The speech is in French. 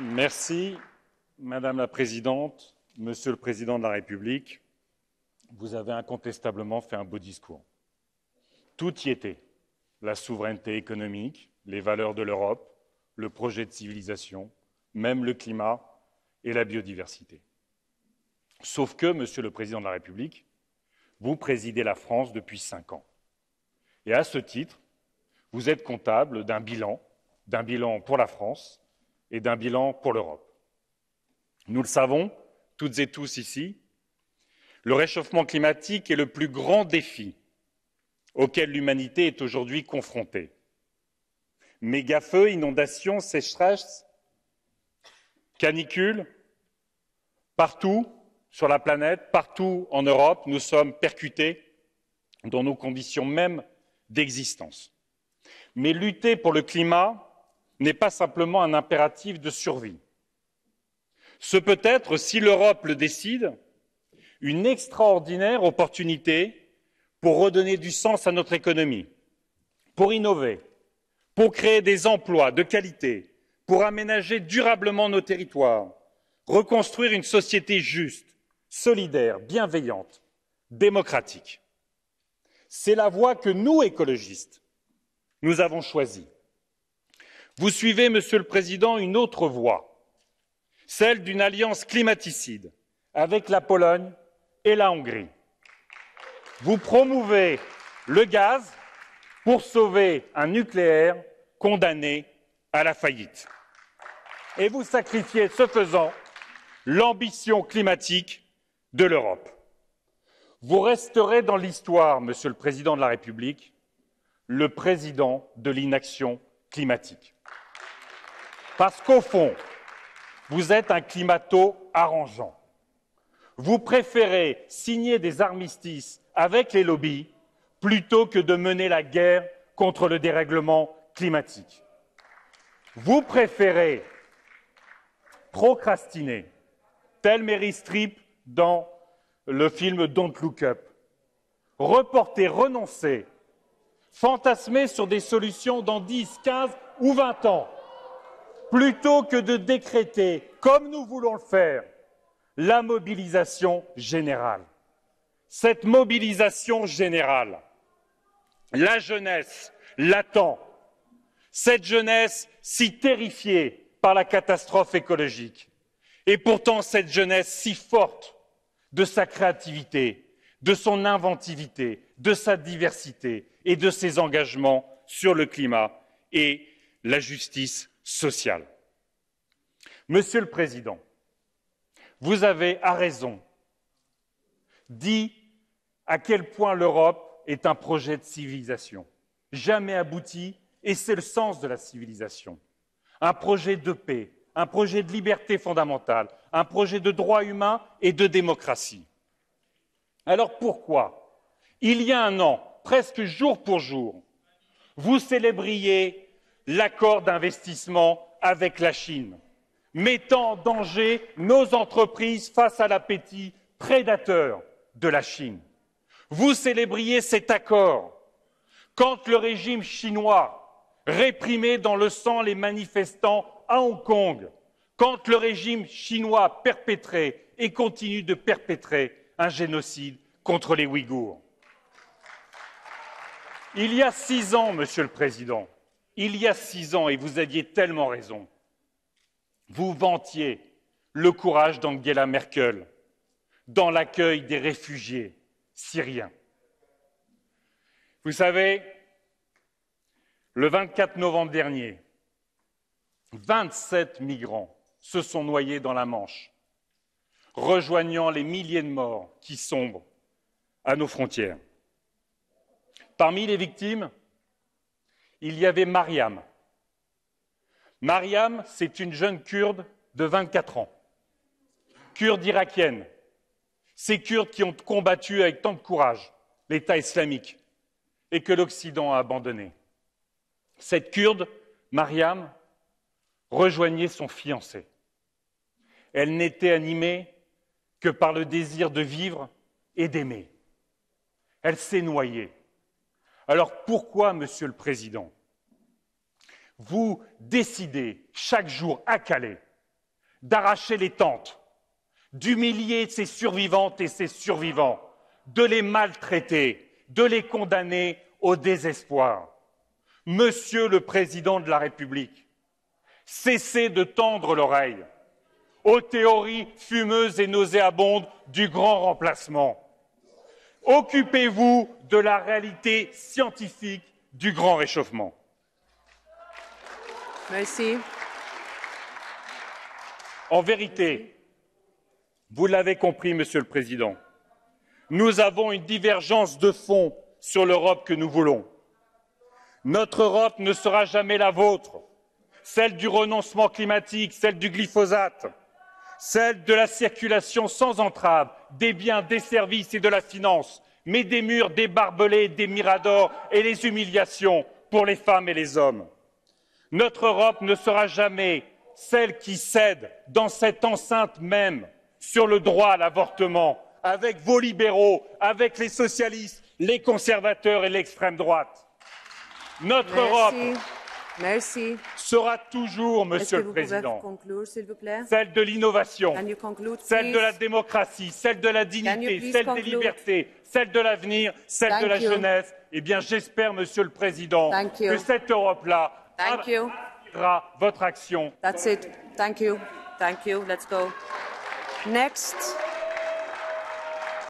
Merci, Madame la Présidente, Monsieur le Président de la République. Vous avez incontestablement fait un beau discours. Tout y était. La souveraineté économique, les valeurs de l'Europe, le projet de civilisation, même le climat et la biodiversité. Sauf que, Monsieur le Président de la République, vous présidez la France depuis 5 ans. Et à ce titre, vous êtes comptable d'un bilan pour la France et d'un bilan pour l'Europe. Nous le savons, toutes et tous ici, le réchauffement climatique est le plus grand défi auquel l'humanité est aujourd'hui confrontée. Mégafeux, inondations, sécheresses, canicules, partout sur la planète, partout en Europe, nous sommes percutés dans nos conditions mêmes d'existence. Mais lutter pour le climat n'est pas simplement un impératif de survie. Ce peut être, si l'Europe le décide, une extraordinaire opportunité pour redonner du sens à notre économie, pour innover, pour créer des emplois de qualité, pour aménager durablement nos territoires, reconstruire une société juste, solidaire, bienveillante, démocratique. C'est la voie que nous, écologistes, nous avons choisie. Vous suivez, Monsieur le Président, une autre voie, celle d'une alliance climaticide avec la Pologne et la Hongrie. Vous promouvez le gaz pour sauver un nucléaire condamné à la faillite. Et vous sacrifiez, ce faisant, l'ambition climatique de l'Europe. Vous resterez dans l'histoire, Monsieur le Président de la République, le président de l'inaction climatique. Parce qu'au fond, vous êtes un climato-arrangeant. Vous préférez signer des armistices avec les lobbies plutôt que de mener la guerre contre le dérèglement climatique. Vous préférez procrastiner, tel Meryl Streep dans le film Don't Look Up, reporter, renoncer, fantasmer sur des solutions dans 10, 15 ou 20 ans, plutôt que de décréter, comme nous voulons le faire, la mobilisation générale. Cette mobilisation générale, la jeunesse l'attend. Cette jeunesse si terrifiée par la catastrophe écologique. Et pourtant, cette jeunesse si forte de sa créativité, de son inventivité, de sa diversité et de ses engagements sur le climat et la justice sociale. Monsieur le Président, vous avez, à raison, dit à quel point l'Europe est un projet de civilisation, jamais abouti, et c'est le sens de la civilisation. Un projet de paix, un projet de liberté fondamentale, un projet de droits humains et de démocratie. Alors pourquoi, il y a un an, presque jour pour jour, vous célébriez l'accord d'investissement avec la Chine, mettant en danger nos entreprises face à l'appétit prédateur de la Chine? Vous célébriez cet accord quand le régime chinois réprimait dans le sang les manifestants à Hong Kong, quand le régime chinois perpétrait et continue de perpétrer un génocide contre les Ouïghours. Il y a 6 ans, Monsieur le Président, il y a 6 ans, et vous aviez tellement raison, vous vantiez le courage d'Angela Merkel dans l'accueil des réfugiés syriens. Vous savez, le 24 novembre dernier, 27 migrants se sont noyés dans la Manche, rejoignant les milliers de morts qui sombrent à nos frontières. Parmi les victimes, il y avait Mariam. Mariam, c'est une jeune Kurde de 24 ans, Kurde irakienne. Ces Kurdes qui ont combattu avec tant de courage l'État islamique et que l'Occident a abandonné. Cette Kurde, Mariam, rejoignait son fiancé. Elle n'était animée que par le désir de vivre et d'aimer. Elle s'est noyée. Alors pourquoi, Monsieur le Président, vous décidez chaque jour à Calais d'arracher les tentes, d'humilier ces survivantes et ces survivants, de les maltraiter, de les condamner au désespoir. Monsieur le Président de la République, cessez de tendre l'oreille aux théories fumeuses et nauséabondes du grand remplacement. Occupez-vous de la réalité scientifique du grand réchauffement. Merci. En vérité, vous l'avez compris, Monsieur le Président, nous avons une divergence de fond sur l'Europe que nous voulons. Notre Europe ne sera jamais la vôtre, celle du renoncement climatique, celle du glyphosate, celle de la circulation sans entrave des biens, des services et de la finance, mais des murs, des barbelés, des miradors et les humiliations pour les femmes et les hommes. Notre Europe ne sera jamais celle qui cède dans cette enceinte même sur le droit à l'avortement, avec vos libéraux, avec les socialistes, les conservateurs et l'extrême droite. Notre Europe sera toujours, Monsieur le Président, celle de l'innovation, celle de la démocratie, celle de la dignité, celle des libertés, celle de l'avenir, celle de la jeunesse. Eh bien, j'espère, Monsieur le Président, que cette Europe-là attirera votre action. That's it. Thank you. Thank you. Let's go. Next.